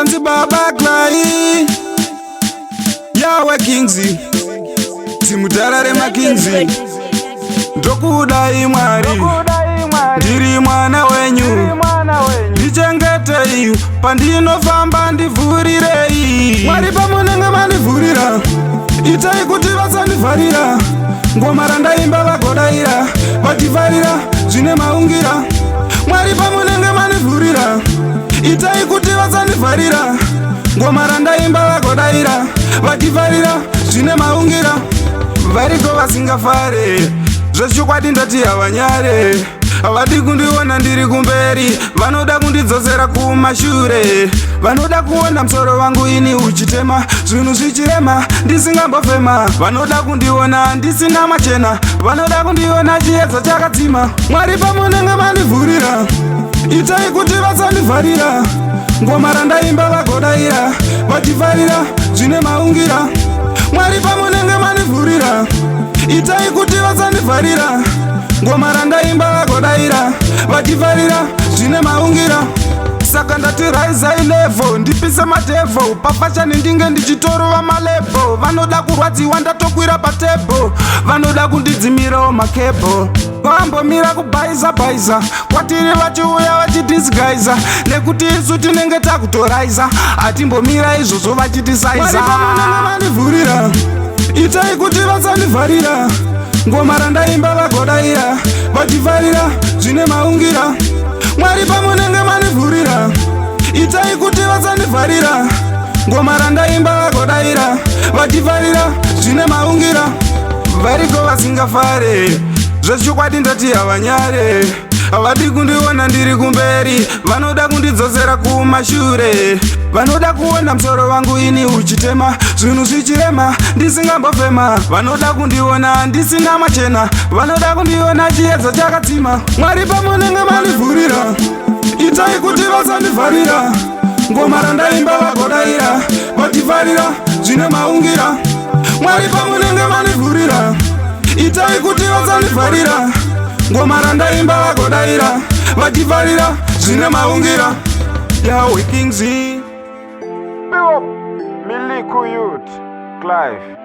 Tanzi baba Clay Yahwekings Simutarare Makings Ndokudai Mwari ndiri mwana wenyu ndichengetei pandinofamba ndivhurirei Mwari pamunenge mandivhurira itai kuti vasandivharira ngoma randaimba vagodaira vachivharira zvine maungira Mwari pamunenge mandivhurira itai kuti vasandivharira ngoma randaimba vagodaira vachivharira zvine maungira variko vasingafare zvechokwadi ndati havanyare havadi kundiona ndiri kumberi vanoda kundidzosera kumashure vanoda kuona musoro wangu ini uchitema zvinhu zvichirema ndisingambofema vanoda kundiona ndisina machena vanoda kundiona chiedza chakadzima Mwari pamunenge mandivhurira itai kuti vasandivharira ngoma randaimba vagodaira vachivharira zvine maungira Mwari pamunenge mandivhurira itai kuti vasandivharira ngoma randaimba vagodaira vachivharira zvine maungira saka ndati raizai levo ndipise madhevho pafashani ndinge ndichitorova malebho vanoda kurwadziwa ndatokwira patebho vanoda kundidzimirawo makebho vambomira kubhaizabhaiza kwatiri vachiuya vachidisgaiza nekuti isu tinenge takutoraiza hatimbomira izvozvo vachitisaiza mandivhurira itai kuti vasandivharira ngoma randaimba vagodaira vachivharira zvine maungira Mwari pamunenge mandivhurira itai kuti vasandivharira ngoma randaimba vagodaira vachivharira zvine maungira variko vasingafare zvechokwadi ndati havanyare havadi kundiona ndiri kumberi vanoda kundidzosera kumashure vanoda kuona musoro wangu ini uchitema zvinhu zvichirema ndisingambofema vanoda kundiona ndisina machena vanoda kundiona chiedza chakadzima Mwari pamunenge mandivhurira itai kuti vasandivharira ngoma randaimba vagodaira vachivharira zvine maungira Mwari pamunenge mandivhurira itai kuti vasandivharira ngoma randaimba vagodaira vachivharira zvine maungira Yahwekings Miliku Youth Clive